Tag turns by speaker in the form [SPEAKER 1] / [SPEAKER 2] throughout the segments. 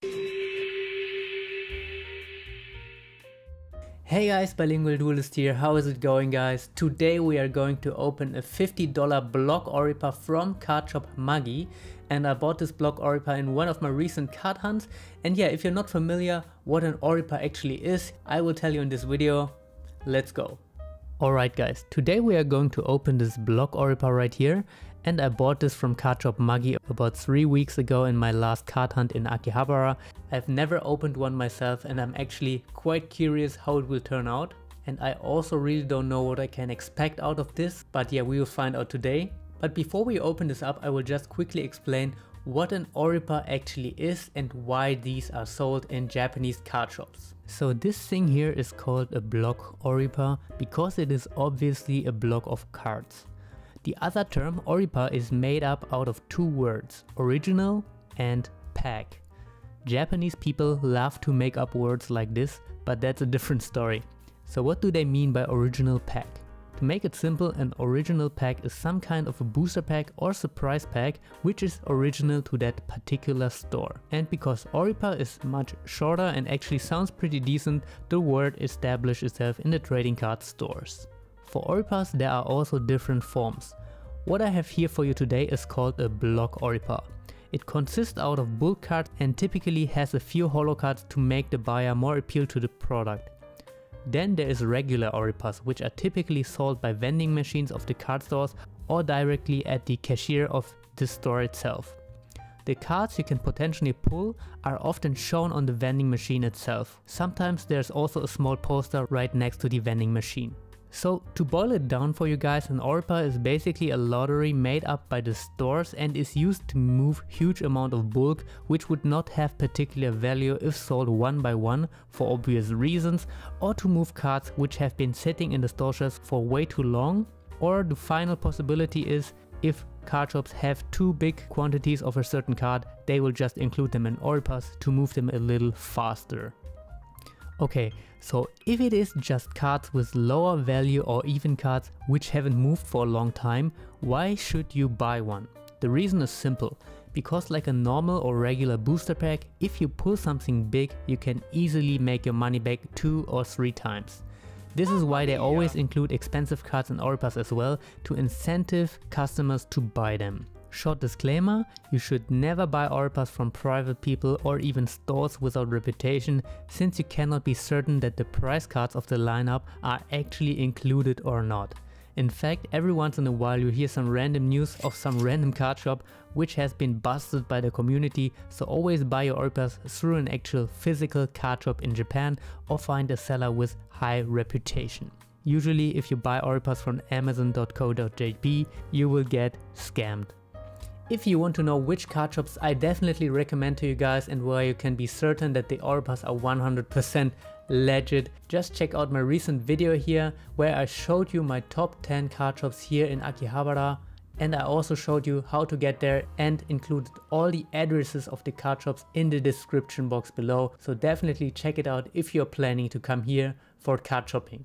[SPEAKER 1] Hey guys, Bilingual Duelist here. How is it going, guys? Today we are going to open a $50 block Oripa from card shop Magi, and I bought this block Oripa in one of my recent card hunts. And yeah, if you're not familiar what an Oripa actually is, I will tell you in this video. Let's go. Alright guys, today we are going to open this block Oripa right here, and I bought this from card shop Magi about 3 weeks ago in my last card hunt in Akihabara. I've never opened one myself and I'm actually quite curious how it will turn out. And I also really don't know what I can expect out of this, but yeah, we will find out today. But before we open this up, I will just quickly explain what an Oripa actually is and why these are sold in Japanese card shops. So this thing here is called a block Oripa because it is obviously a block of cards. The other term, Oripa, is made up out of two words, original and pack. Japanese people love to make up words like this, but that's a different story. So what do they mean by original pack? To make it simple, an original pack is some kind of a booster pack or surprise pack which is original to that particular store. And because Oripa is much shorter and actually sounds pretty decent, the word established itself in the trading card stores. For Oripas there are also different forms. What I have here for you today is called a block Oripa. It consists out of bulk cards and typically has a few holo cards to make the buyer more appeal to the product. Then there is regular Oripas, which are typically sold by vending machines of the card stores or directly at the cashier of the store itself. The cards you can potentially pull are often shown on the vending machine itself. Sometimes there's also a small poster right next to the vending machine. So to boil it down for you guys, an Oripa is basically a lottery made up by the stores and is used to move huge amount of bulk which would not have particular value if sold one by one for obvious reasons, or to move cards which have been sitting in the store shelves for way too long, or the final possibility is if card shops have too big quantities of a certain card, they will just include them in Oripas to move them a little faster. Okay, so if it is just cards with lower value or even cards which haven't moved for a long time, why should you buy one? The reason is simple. Because like a normal or regular booster pack, if you pull something big, you can easily make your money back 2 or 3 times. This is why they always include expensive cards in Oripas as well, to incentive customers to buy them. Short disclaimer, you should never buy Oripas from private people or even stores without reputation, since you cannot be certain that the price cards of the lineup are actually included or not. In fact, every once in a while you hear some random news of some random card shop which has been busted by the community, so always buy your Oripas through an actual physical card shop in Japan or find a seller with high reputation. Usually if you buy Oripas from amazon.co.jp, you will get scammed. If you want to know which card shops I definitely recommend to you guys and where you can be certain that the Oripas are 100% legit, just check out my recent video here where I showed you my top 10 card shops here in Akihabara, and I also showed you how to get there and included all the addresses of the card shops in the description box below, so definitely check it out if you're planning to come here for card shopping.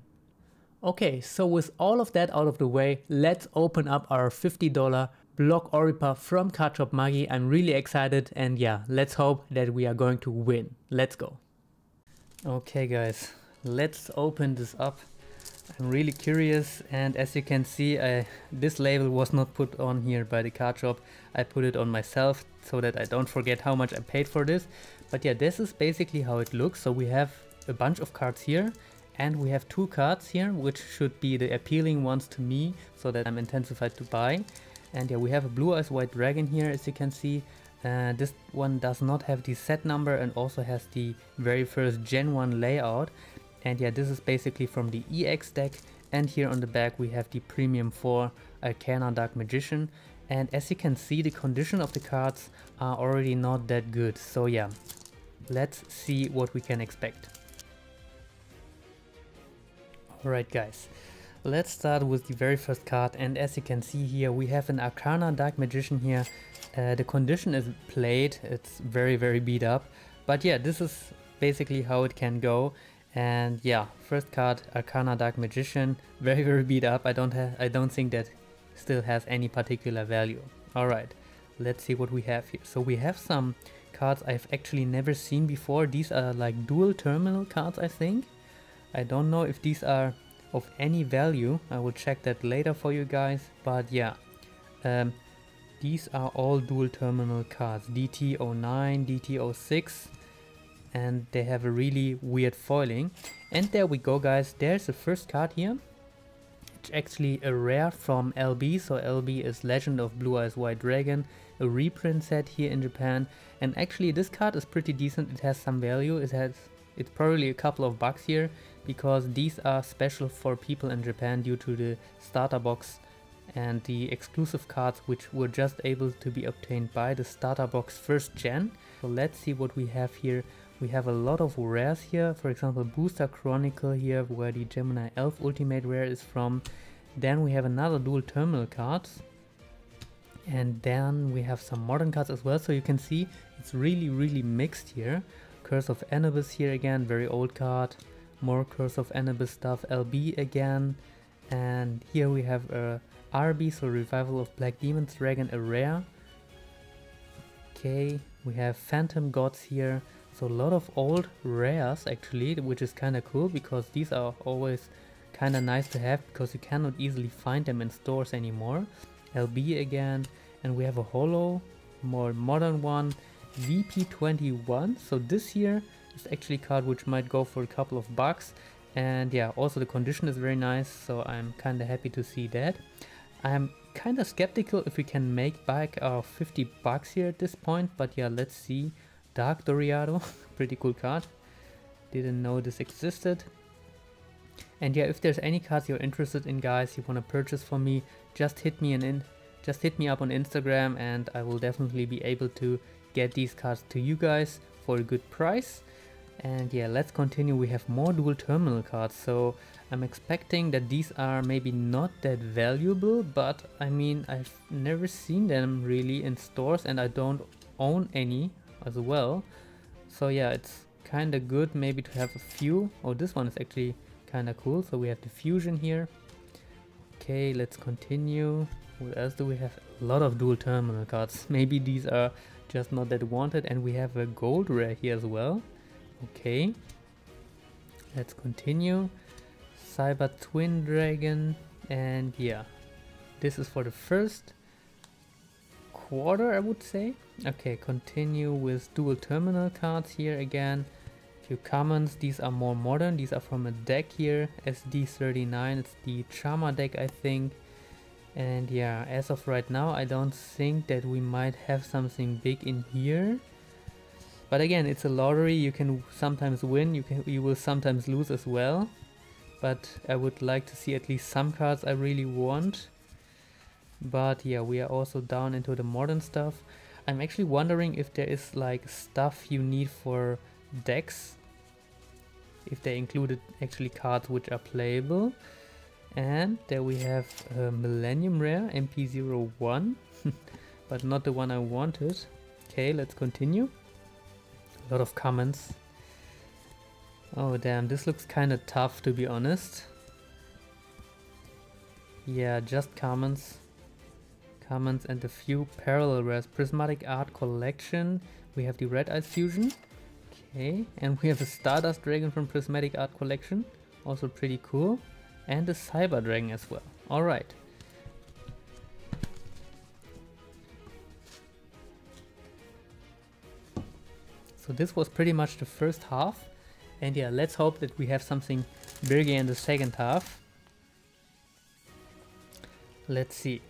[SPEAKER 1] Okay, so with all of that out of the way, let's open up our $50 block Oripa from card shop Magi. I'm really excited, and yeah, let's hope that we are going to win. Let's go. Okay guys, let's open this up. I'm really curious, and as you can see, this label was not put on here by the card shop. I put it on myself so that I don't forget how much I paid for this. But yeah, this is basically how it looks. So we have a bunch of cards here, and we have 2 cards here which should be the appealing ones to me, so that I'm intensified to buy. And yeah, we have a Blue Eyes White Dragon here, as you can see. This one does not have the set number and also has the very first Gen 1 layout. And yeah, this is basically from the EX deck. And here on the back we have the Premium 4 Arcana Dark Magician. And as you can see, the condition of the cards are already not that good. So yeah, let's see what we can expect. Alright guys, let's start with the very first card, and as you can see here we have an Arcana Dark Magician here. The condition is played, it's very beat up, but yeah, this is basically how it can go. And yeah, first card, Arcana Dark Magician, very beat up. I don't think that still has any particular value. Alright, let's see what we have here. So we have some cards I've actually never seen before. These are like dual terminal cards, I think. I don't know if these are of any value. I will check that later for you guys. But yeah, these are all dual terminal cards. DT09, DT06, and they have a really weird foiling. And there we go, guys. There's the first card here. It's actually a rare from LB. So LB is Legend of Blue Eyes White Dragon, a reprint set here in Japan. And actually this card is pretty decent. It has some value. It's probably a couple of bucks here, because these are special for people in Japan due to the starter box and the exclusive cards which were just able to be obtained by the starter box first gen. So let's see what we have here. We have a lot of rares here, for example Booster Chronicle here, where the Gemini Elf Ultimate rare is from. Then we have another dual terminal cards, and then we have some modern cards as well. So you can see it's really mixed here. Curse of Anubis here again, very old card. More Curse of Anubis stuff, LB again. And here we have a RB, so Revival of Black Demon's Dragon, a rare. Okay, we have Phantom Gods here. So a lot of old rares actually, which is kind of cool, because these are always kind of nice to have, because you cannot easily find them in stores anymore. LB again, and we have a holo, more modern one, VP21. So this here is actually a card which might go for a couple of bucks. And yeah, also the condition is very nice, so I'm kind of happy to see that. I'm kind of skeptical if we can make back our 50 bucks here at this point, but yeah, let's see. Dark Doriado, pretty cool card. Didn't know this existed. And yeah, if there's any cards you're interested in, guys, you want to purchase for me, just hit me up on Instagram, and I will definitely be able to get these cards to you guys for a good price. And yeah, let's continue. We have more dual terminal cards, so I'm expecting that these are maybe not that valuable, but I mean, I've never seen them really in stores, and I don't own any as well. So yeah, it's kind of good maybe to have a few. Oh, this one is actually kind of cool. So we have Diffusion here. Okay, let's continue. What else do we have? A lot of dual terminal cards. Maybe these are just not that wanted. And we have a gold rare here as well. Okay, let's continue. Cyber Twin Dragon, and yeah, this is for the first quarter, I would say. Okay, continue with dual terminal cards here again. Few commons. These are more modern. These are from a deck here, SD39. It's the Charmer deck, I think. And yeah, as of right now, I don't think that we might have something big in here. But again, it's a lottery. You can sometimes win, you will sometimes lose as well. But I would like to see at least some cards I really want. But yeah, we are also down into the modern stuff. I'm actually wondering if there is like stuff you need for decks, if they included actually cards which are playable. And there we have a Millennium Rare, MP01, but not the one I wanted. Okay, let's continue. A lot of comments. Oh damn, this looks kind of tough, to be honest. Yeah, just comments. Comments and a few parallel rares. Prismatic Art Collection. We have the Red Eyes Fusion. Okay, and we have a Stardust Dragon from Prismatic Art Collection. Also pretty cool. And a Cyber Dragon as well. Alright. So this was pretty much the first half. And yeah, let's hope that we have something bigger in the second half. Let's see.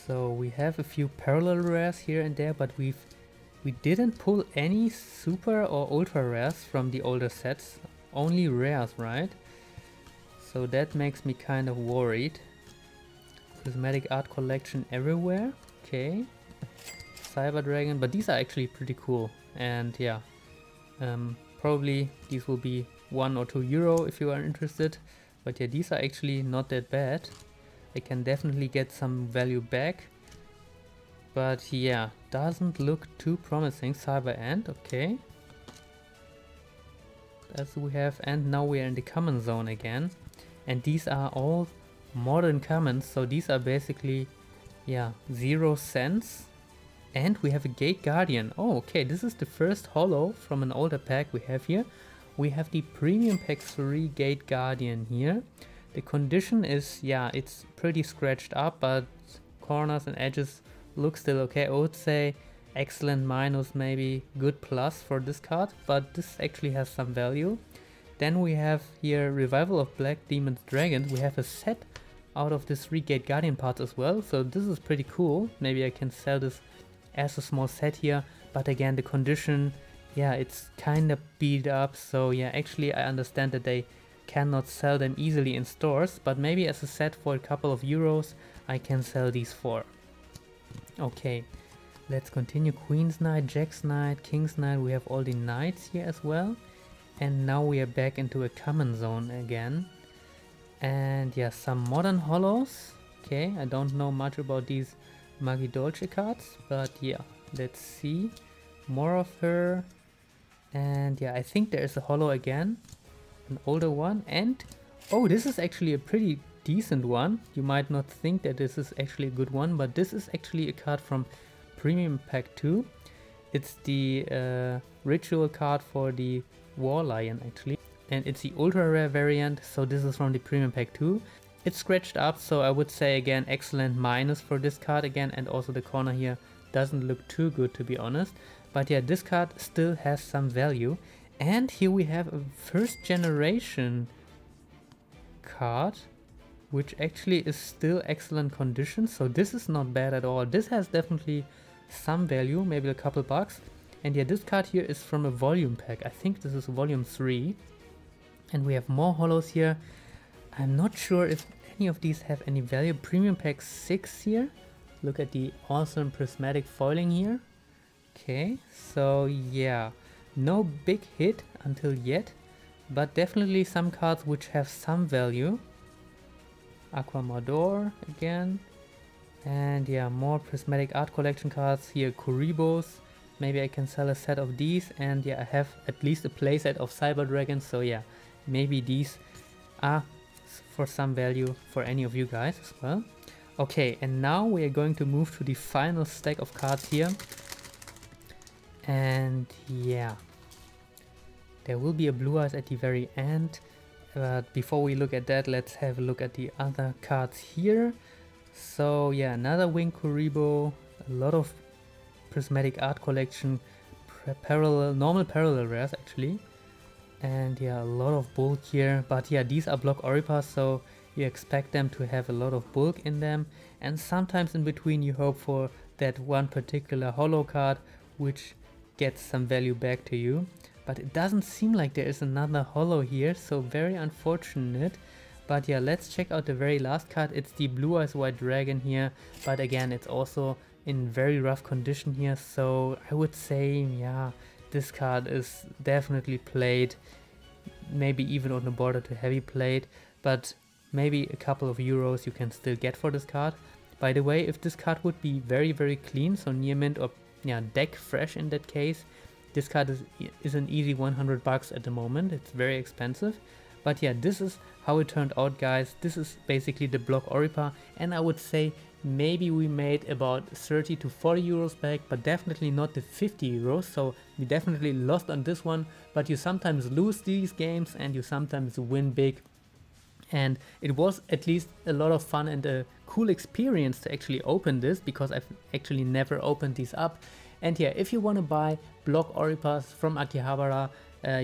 [SPEAKER 1] So we have a few parallel rares here and there, but we didn't pull any super or ultra rares from the older sets. Only rares, right? So that makes me kind of worried. Prismatic Art Collection everywhere. Okay. Cyber Dragon, but these are actually pretty cool. And yeah, probably these will be €1 or €2 if you are interested. But yeah, these are actually not that bad. They can definitely get some value back. But yeah, doesn't look too promising. Cyber Ant, okay. That's what we have, and now we are in the common zone again. And these are all modern commons, so these are basically, yeah, 0 cents. And we have a Gate Guardian. Oh, okay, this is the first holo from an older pack we have here. We have the Premium Pack 3 Gate Guardian here. The condition is, yeah, it's pretty scratched up, but corners and edges look still okay. I would say excellent minus, maybe good plus for this card, but this actually has some value. Then we have here Revival of Black Demon's Dragons. We have a set out of this 3 Gate Guardian parts as well, so this is pretty cool. Maybe I can sell this as a small set here, but again the condition, yeah, it's kind of beat up, so yeah, actually I understand that they cannot sell them easily in stores, but maybe as a set for a couple of euros I can sell these for. Okay, let's continue. Queen's Knight, Jack's Knight, King's Knight, we have all the knights here as well, and now we are back into a common zone again. And yeah, some modern holos. Okay, I don't know much about these Magi Dolce cards, but yeah, let's see. More of her. And yeah, I think there is a holo again, an older one. And oh, this is actually a pretty decent one. You might not think that this is actually a good one, but this is actually a card from Premium Pack 2. It's the ritual card for the War Lion actually, and it's the ultra rare variant, so this is from the Premium Pack 2. It's scratched up, so I would say again excellent minus for this card again, and also the corner here doesn't look too good to be honest. But yeah, this card still has some value. And here we have a first generation card, which actually is still excellent condition, so this is not bad at all. This has definitely some value, maybe a couple bucks. And yeah, this card here is from a volume pack. I think this is volume 3. And we have more holos here. I'm not sure if any of these have any value. Premium Pack 6 here. Look at the awesome prismatic foiling here. Okay, so yeah, no big hit until yet, but definitely some cards which have some value. Aquamador again. And yeah, more prismatic art collection cards here. Kuribos. Maybe I can sell a set of these. And yeah, I have at least a playset of Cyber Dragons, so yeah, maybe these are for some value for any of you guys as well. Okay, and now we are going to move to the final stack of cards here. And yeah, there will be a Blue Eyes at the very end. But before we look at that, let's have a look at the other cards here. So yeah, another Wing Kuribo, a lot of prismatic art collection, normal parallel rares actually. And yeah, a lot of bulk here, but yeah, these are block Oripas, so you expect them to have a lot of bulk in them, and sometimes in between you hope for that one particular holo card which gets some value back to you. But it doesn't seem like there is another holo here, so very unfortunate. But yeah, let's check out the very last card. It's the Blue Eyes White Dragon here, but again it's also in very rough condition here, so I would say yeah, this card is definitely played, maybe even on the border to heavy played, but maybe a couple of euros you can still get for this card. By the way, if this card would be very clean, so near mint or yeah, deck fresh in that case, this card is an easy 100 bucks at the moment. It's very expensive. But yeah, this is how it turned out, guys. This is basically the block Oripa, and I would say maybe we made about 30 to 40 euros back, but definitely not the 50 euros, so we definitely lost on this one. But you sometimes lose these games and you sometimes win big, and it was at least a lot of fun and a cool experience to actually open this, because I've actually never opened these up. And yeah, if you want to buy block Oripas from Akihabara,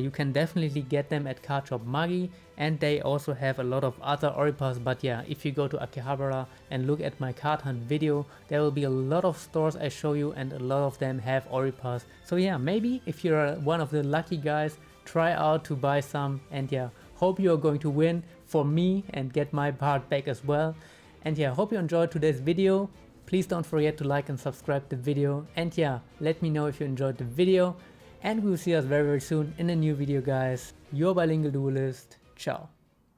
[SPEAKER 1] you can definitely get them at Card Shop Magi, and they also have a lot of other Oripas. But yeah, if you go to Akihabara and look at my card hunt video, there will be a lot of stores I show you, and a lot of them have Oripas. So yeah, maybe if you're one of the lucky guys, try out to buy some, and yeah, hope you're going to win for me and get my part back as well. And yeah, hope you enjoyed today's video. Please don't forget to like and subscribe the video, and yeah, let me know if you enjoyed the video, and we will see us very soon in a new video, guys. Your Bilingual Duelist. Ciao.